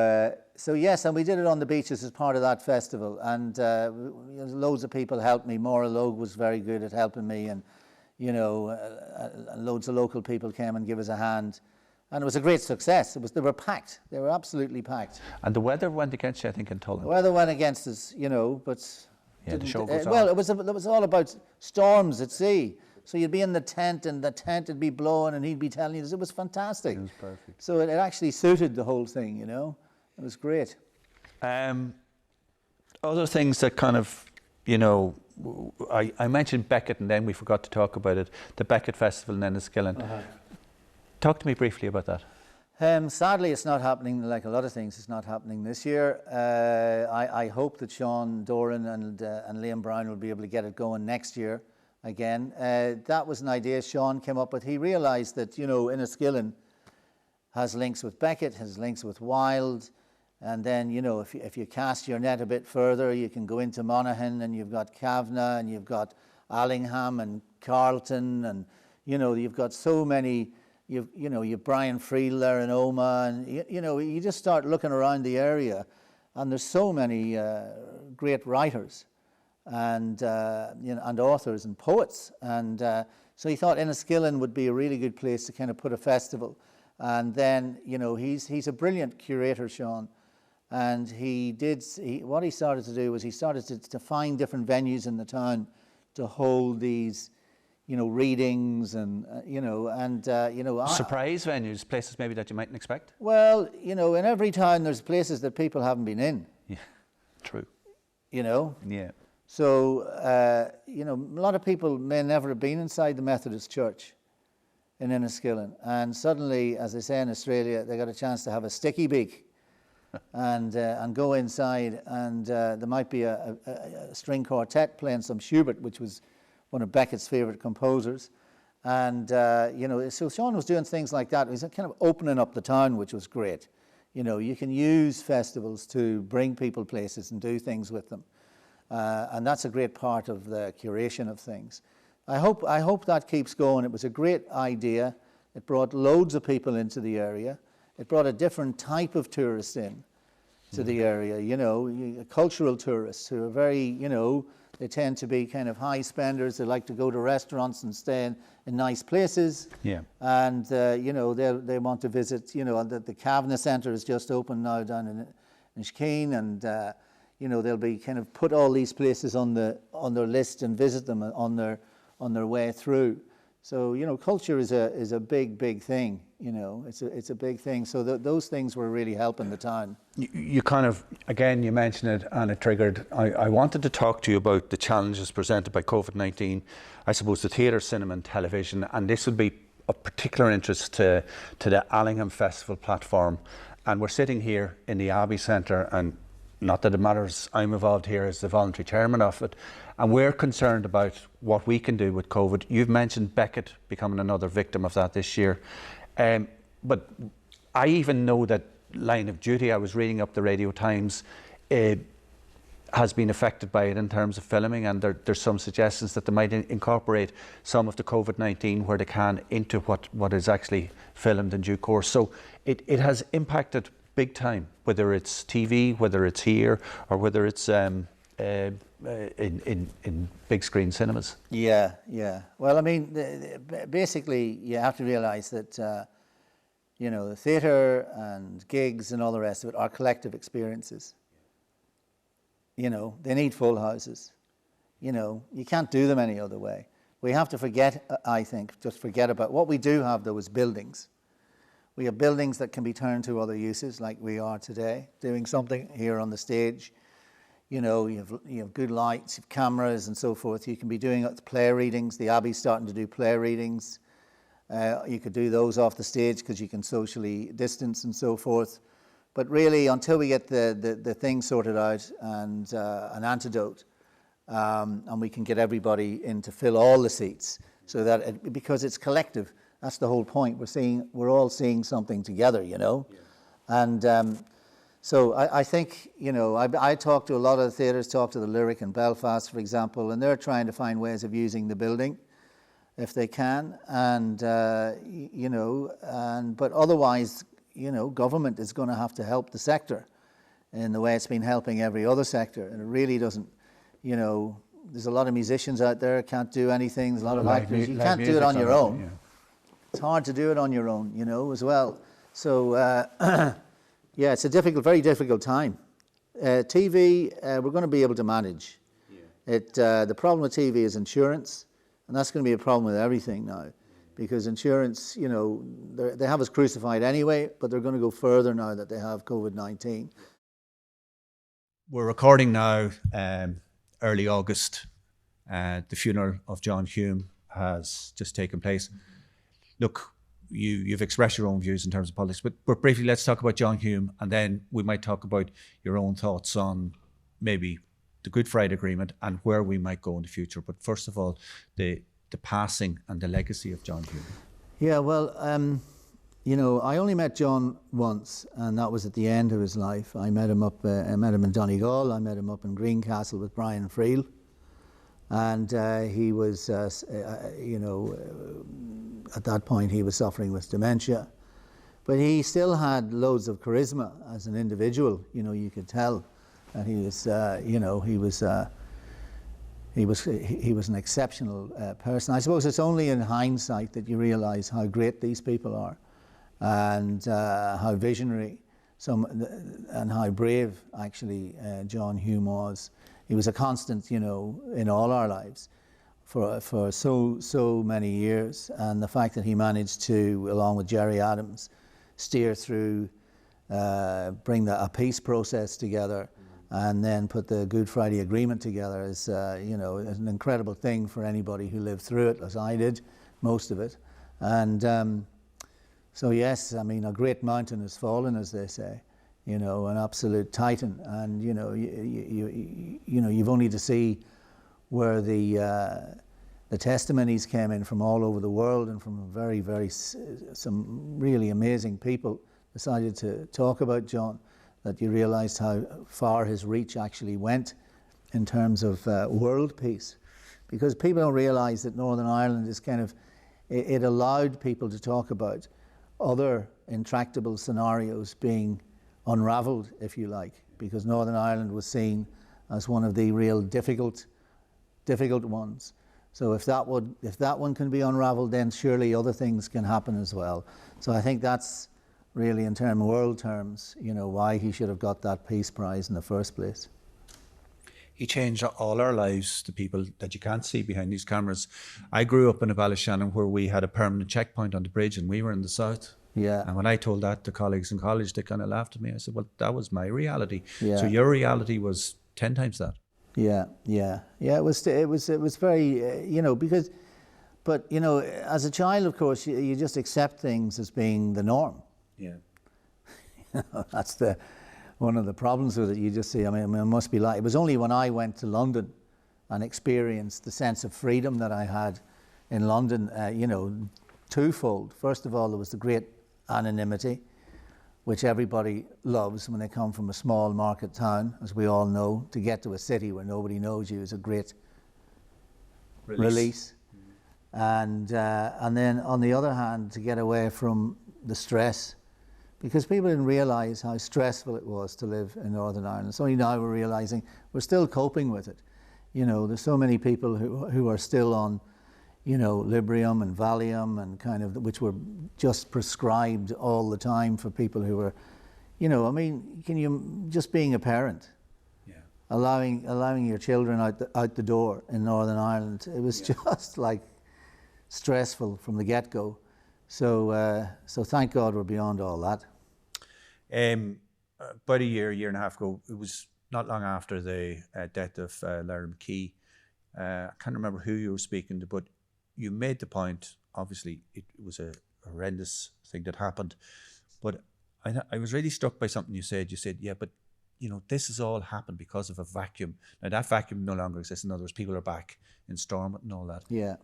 yes, and we did it on the beaches as part of that festival. And loads of people helped me. Maura Logue was very good at helping me, and, you know, loads of local people came and gave us a hand. And it was a great success. They were packed. They were absolutely packed. And the weather went against you, I think, in Tullen. The weather went against us, you know, but... Yeah, the show goes on. Well, it was all about storms at sea. So you'd be in the tent, and the tent would be blowing, and he'd be telling you this. It was fantastic. It was perfect. So it actually suited the whole thing, you know. It was great. Other things that kind of, you know, I mentioned Becket, and then we forgot to talk about it. The Beckett Festival in Enniskillen. Talk to me briefly about that. Sadly, it's not happening. Like a lot of things, it's not happening this year. I hope that Sean Doran and Liam Brown will be able to get it going next year again. That was an idea Sean came up with. He realised that, you know, Enniskillen has links with Beckett, has links with Wild, and then, you know, if you cast your net a bit further, you can go into Monaghan, and you've got Kavanagh, and you've got Allingham and Carlton, and, you know, you've got so many. You've Brian Friel there in Oma, and you know, you just start looking around the area, and there's so many great writers, and you know, and authors and poets, and so he thought Enniskillen would be a really good place to kind of put a festival. And then, you know, he's a brilliant curator, Sean, and what he started to do was he started to find different venues in the town to hold these, you know, readings and, you know, and, you know... Surprise venues, places maybe that you mightn't expect? Well, you know, in every town there's places that people haven't been in. Yeah, true. You know? Yeah. So, you know, a lot of people may never have been inside the Methodist Church in Enniskillen. And suddenly, as they say in Australia, they got a chance to have a sticky beak and go inside, and there might be a string quartet playing some Schubert, which was one of Beckett's favourite composers. And, you know, so Sean was doing things like that. He was kind of opening up the town, which was great. You know, you can use festivals to bring people places and do things with them. And that's a great part of the curation of things. I hope that keeps going. It was a great idea. It brought loads of people into the area. It brought a different type of tourist in to the area, you know, cultural tourists who are very, you know, they tend to be kind of high spenders. They like to go to restaurants and stay in nice places. Yeah. And, you know, they want to visit, you know, the Kavanagh Centre is just opened now down in Inishkeen. And, you know, they'll be kind of put all these places on their list and visit them on their way through. So, you know, culture is a big thing. You know, it's a big thing. So those things were really helping the town. You kind of, again, you mentioned it and it triggered. I wanted to talk to you about the challenges presented by COVID-19. I suppose the theatre, cinema, and television, and this would be of particular interest to the Allingham Festival platform. And we're sitting here in the Abbey Centre, and not that it matters, I'm involved here as the voluntary chairman of it, and we're concerned about what we can do with COVID. You've mentioned Beckett becoming another victim of that this year. But I even know that Line of Duty, I was reading up the Radio Times, has been affected by it in terms of filming, and there's some suggestions that they might incorporate some of the COVID-19 where they can into what is actually filmed in due course. So it has impacted big time, whether it's TV, whether it's here, or whether it's in big screen cinemas. Yeah. Well, I mean, basically, you have to realise that you know, the theatre and gigs and all the rest of it are collective experiences. You know, they need full houses. You know, you can't do them any other way. We have to forget, I think, just forget about what we do have, though, is buildings. We have buildings that can be turned to other uses, like we are today, doing something here on the stage. You know, you have good lights, you have cameras and so forth. You can be doing play readings. The Abbey's starting to do play readings. You could do those off the stage because you can socially distance and so forth. But really, until we get the thing sorted out and an antidote, and we can get everybody in to fill all the seats, so that because it's collective. That's the whole point. We're all seeing something together, you know. Yeah. And so I think, you know, I talk to a lot of the theatres, talk to the Lyric in Belfast, for example, and they're trying to find ways of using the building if they can. And, you know, but otherwise, you know, government is going to have to help the sector in the way it's been helping every other sector. And it really doesn't, you know, there's a lot of musicians out there can't do anything. There's a lot of actors. You can't do it on your own. Yeah. It's hard to do it on your own, you know, as well. So, yeah, it's a very difficult time. TV, we're going to be able to manage. Yeah. The problem with TV is insurance, and that's going to be a problem with everything now, because insurance, you know, they have us crucified anyway, but they're going to go further now that they have COVID-19. We're recording now, early August. The funeral of John Hume has just taken place. Look, you've expressed your own views in terms of politics, but briefly, let's talk about John Hume, and then we might talk about your own thoughts on maybe the Good Friday Agreement and where we might go in the future. But first of all, the passing and the legacy of John Hume. Yeah, well, you know, I only met John once, and that was at the end of his life. I met him in Donegal. I met him up in Greencastle with Brian Friel. And he was, you know, at that point he was suffering with dementia. But he still had loads of charisma as an individual. You know, you could tell that he was, you know, he was an exceptional person. I suppose it's only in hindsight that you realise how great these people are, and how visionary and how brave actually John Hume was. He was a constant, you know, in all our lives for so many years, and the fact that he managed to, along with Gerry Adams, steer through, bring a peace process together, and then put the Good Friday Agreement together is, you know, an incredible thing for anybody who lived through it, as I did, most of it. And so yes, I mean, a great mountain has fallen, as they say. You know, an absolute titan, and you know, you know, you've only to see where the testimonies came in from all over the world, and from some really amazing people decided to talk about John, that you realised how far his reach actually went in terms of world peace, because people don't realise that Northern Ireland is kind of, it allowed people to talk about other intractable scenarios being unravelled, if you like, because Northern Ireland was seen as one of the real difficult ones. So if that one can be unravelled, then surely other things can happen as well. So I think that's really, in world terms, you know, why he should have got that Peace Prize in the first place. he changed all our lives, the people that you can't see behind these cameras. I grew up in a Ballyshannon where we had a permanent checkpoint on the bridge and we were in the south. Yeah. And when I told that to colleagues in college, they kind of laughed at me. I said, well, that was my reality. Yeah. So your reality was 10 times that. Yeah. It was very, because, but, as a child, of course, you just accept things as being the norm. Yeah. That's one of the problems with it. You just see, I mean, it must be like, it was only when I went to London and experienced the sense of freedom that I had in London, twofold. First of all, there was the great anonymity, which everybody loves when they come from a small market town, as we all know. To get to a city where nobody knows you is a great release. And then on the other hand, to get away from the stress, because people didn't realise how stressful it was to live in Northern Ireland. It's only now we're realising we're still coping with it. There's so many people who are still on, Librium and Valium and kind of, which were just prescribed all the time for people who were, can you, just being a parent, allowing your children out the door in Northern Ireland, it was just like stressful from the get-go. So thank God we're beyond all that. About a year and a half ago, it was not long after the death of Larry McKee. I can't remember who you were speaking to, but you made the point, obviously it was a horrendous thing that happened, but I was really struck by something you said. You said, yeah, but this has all happened because of a vacuum. Now that vacuum no longer exists. In other words, people are back in Stormont and all that. Yeah.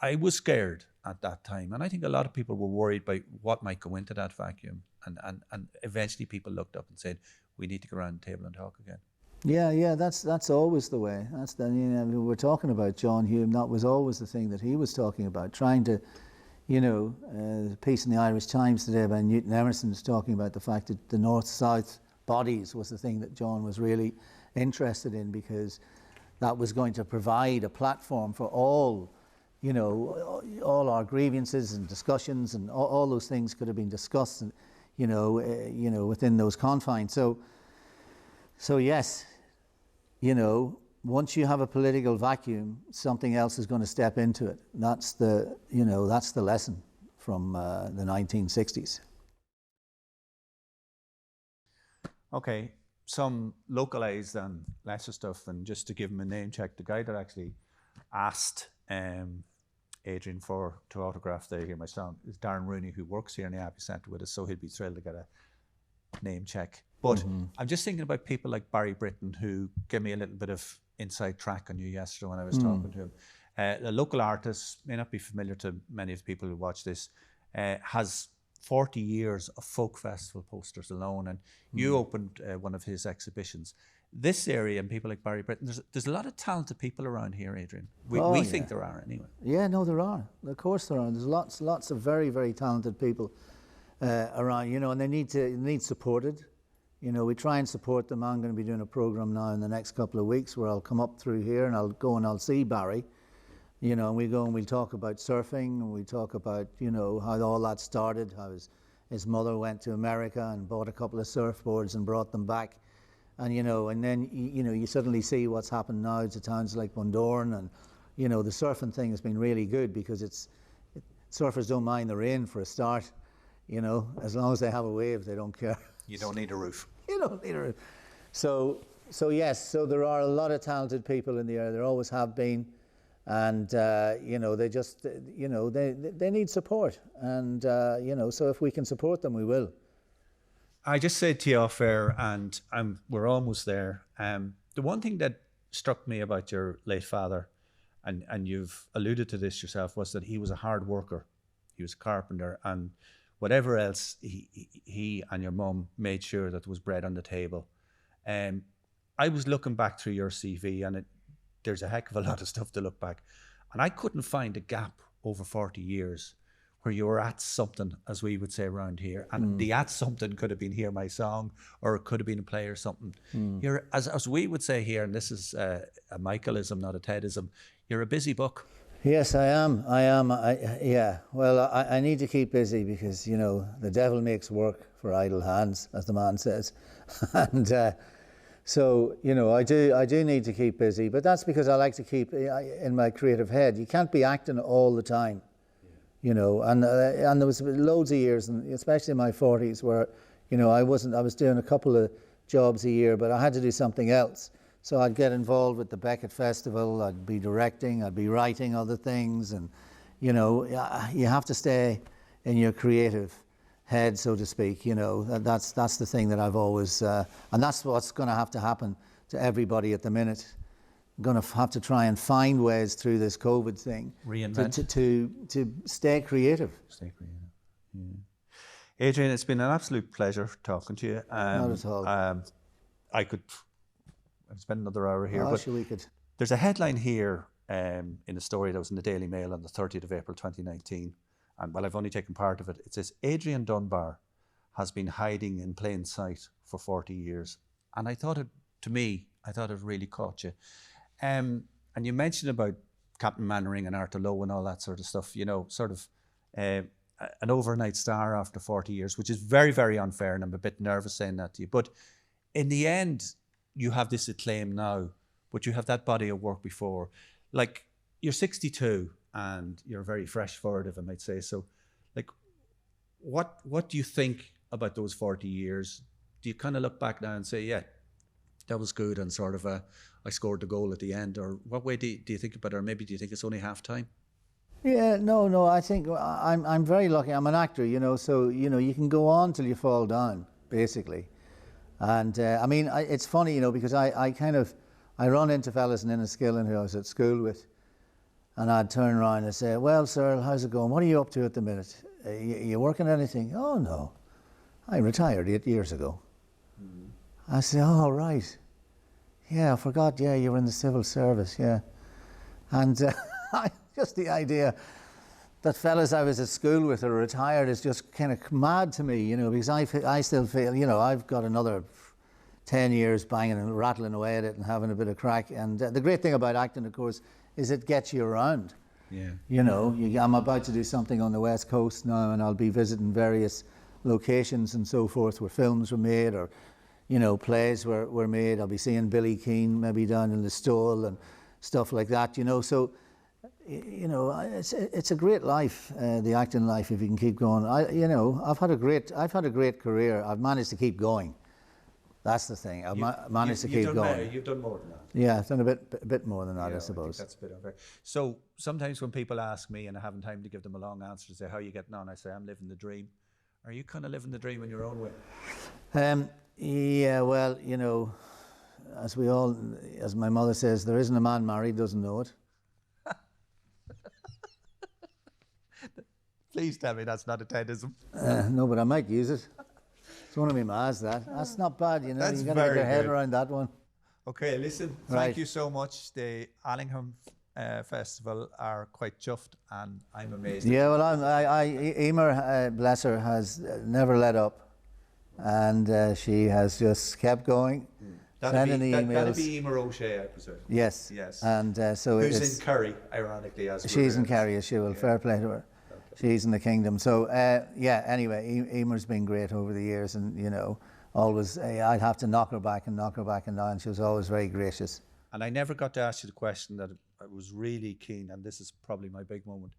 I was scared at that time, and I think a lot of people were worried by what might go into that vacuum, and eventually people looked up and said, we need to go around the table and talk again. Yeah, that's always the way. That's we're talking about John Hume. That was always the thing that he was talking about, trying to, the piece in the Irish Times today by Newton Emerson is talking about the fact that the north-south bodies was the thing that John was really interested in, because that was going to provide a platform for all our grievances and discussions, and all those things could have been discussed, and within those confines. So yes, once you have a political vacuum, something else is going to step into it. That's the lesson from the 1960s. Okay, some localised and lesser stuff, and just to give him a name check, the guy that actually asked Adrian to autograph my song is Darren Rooney, who works here in the Abbey Centre with us, so he'll be thrilled to get a name check. But I'm just thinking about people like Barry Britton, who gave me a little bit of inside track on you yesterday when I was talking to him. A local artist, may not be familiar to many of the people who watch this, has 40 years of folk festival posters alone, and you opened one of his exhibitions. This area, and people like Barry Britton, there's a lot of talented people around here, Adrian. We think there are anyway. Yeah, no, there are. Of course there are. There's lots of very, very talented people around, and they need supported. We try and support them. I'm going to be doing a program now in the next couple of weeks where I'll come up through here and I'll go and I'll see Barry, and we go and we'll talk about surfing, and we talk about, how all that started, how his mother went to America and bought a couple of surfboards and brought them back. And, and then, you suddenly see what's happened now to towns like Bundoran, and, the surfing thing has been really good because surfers don't mind the rain for a start, as long as they have a wave, they don't care. You don't need a roof. You don't need a roof. So yes, so there are a lot of talented people in the area. There always have been, and they just, they need support, and so if we can support them, we will. I just said to you off air, and we're almost there. The one thing that struck me about your late father, and you've alluded to this yourself, was that he was a hard worker. He was a carpenter, and whatever else, he and your mum made sure that there was bread on the table. I was looking back through your CV, and there's a heck of a lot of stuff to look back. And I couldn't find a gap over 40 years where you were at something, as we would say around here. And the at something could have been Hear My Song, or it could have been a play or something. You're, as we would say here, and this is a Michaelism, not a Tedism, you're a busy book. Yes, I am. Yeah. Well, I need to keep busy because, the devil makes work for idle hands, as the man says. And So, you know, I do need to keep busy, but that's because I like to keep in my creative head. You can't be acting all the time, you know, and there was loads of years, and especially in my 40s, where, you know, I was doing a couple of jobs a year, but I had to do something else. So I'd get involved with the Beckett Festival, I'd be directing, I'd be writing other things, and, you know, you have to stay in your creative head, so to speak. You know, that's the thing that I've always, and that's what's going to have to happen to everybody at the minute. I'm going to have to try and find ways through this COVID thing to stay creative. Stay creative. Yeah. Adrian, it's been an absolute pleasure talking to you. Not at all. I'd spend another hour here. Oh, but sure we could. There's a headline here in a story that was in the Daily Mail on the 30th of April 2019. And well, I've only taken part of it. It says, Adrian Dunbar has been hiding in plain sight for 40 years. And I thought it really caught you. And you mentioned about Captain Mannering and Arthur Lowe and all that sort of stuff, you know, sort of an overnight star after 40 years, which is very, very unfair. And I'm a bit nervous saying that to you. But in the end, you have this acclaim now, but you have that body of work before. Like, you're 62 and you're very fresh for it, if I might say so. Like, what do you think about those 40 years? Do you kind of look back now and say, yeah, that was good, and sort of I scored the goal at the end? Or what way do you think about it? Or maybe do you think it's only half time? Yeah, no, I think I'm very lucky. I'm an actor, you know, so, you know, you can go on till you fall down, basically. And I mean, it's funny, you know, because I run into fellas in Enniskillen who I was at school with, and I'd turn around and say, well, sir, how's it going? What are you up to at the minute? You working anything? Oh, no. I retired 8 years ago. I say, oh, right. Yeah, I forgot, yeah, you were in the civil service, yeah. And just the idea that fellas I was at school with are retired is just kind of mad to me, you know, because I still feel, you know, I've got another 10 years banging and rattling away at it and having a bit of crack. And the great thing about acting, of course, is it gets you around. Yeah. You know, I'm about to do something on the West Coast now, and I'll be visiting various locations and so forth where films were made, or, you know, plays were made. I'll be seeing Billy Keane maybe down in the Stole and stuff like that, you know. So, you know, it's a great life, the acting life, if you can keep going. I've had a great career. I've managed to keep going. That's the thing. I've managed to keep going. You've done more than that. Yeah, I've done a bit more than that, Yeah, I suppose. I think that's a bit unfair. So sometimes when people ask me and I haven't time to give them a long answer to say, how are you getting on? I say, I'm living the dream. Are you kind of living the dream in your own way? Yeah, well, you know, as my mother says, there isn't a man married doesn't know it. Please tell me that's not a Tedism. No, but I might use it. It's one of my ma's, that. That's not bad, you know. That's you got to get your head good. around that one. Okay, listen, thank you so much. The Allingham Festival are quite chuffed, and I'm amazed. Yeah, well, Emer, bless her, has never let up, and she has just kept going. That'd be Emer O'Shea, I presume. Yes. Yes. And so who's in Kerry, ironically, as she's in Kerry, as she will. Yeah. Fair play to her. Okay. She's in the kingdom. So yeah. Anyway, Emer's been great over the years, and you know, always I'd have to knock her back, and she was always very gracious. And I never got to ask you the question that I was really keen, and this is probably my big moment.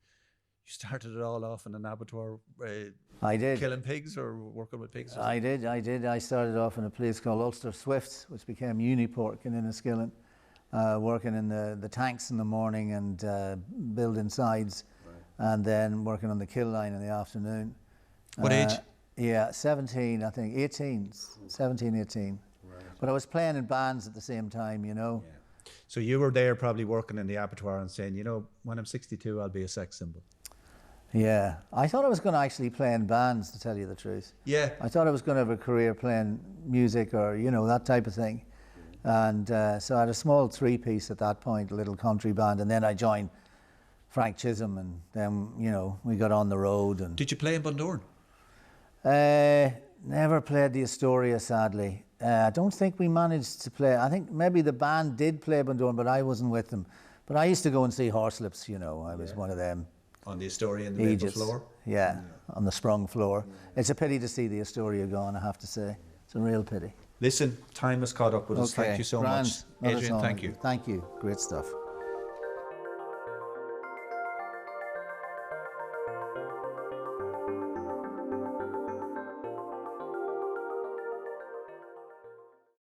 You started it all off in an abattoir. I did. Killing pigs or working with pigs? I did. I started off in a place called Ulster Swifts, which became Unipork in Enniskillen, working in the tanks in the morning and building sides, right. And then working on the kill line in the afternoon. What age? Yeah, 17, I think, 17, 18. Right. But I was playing in bands at the same time, you know. Yeah. So you were there probably working in the abattoir and saying, you know, when I'm 62, I'll be a sex symbol. Yeah, I thought I was going to actually play in bands, to tell you the truth. Yeah. I thought I was going to have a career playing music or, you know, that type of thing. And so I had a small three-piece at that point, a little country band, and then I joined Frank Chisholm, and then, you know, we got on the road. And did you play in Bundoran? Never played the Astoria, sadly. I don't think we managed to play. I think maybe the band did play Bundoran, but I wasn't with them. But I used to go and see Horselips, you know. I was one of them. On the Astoria and the maple floor? Yeah, on the sprung floor. Yeah. It's a pity to see the Astoria gone, I have to say. It's a real pity. Listen, time has caught up with us. Thank you so grand. much. Not at Adrian, all. thank you. Thank you. Great stuff.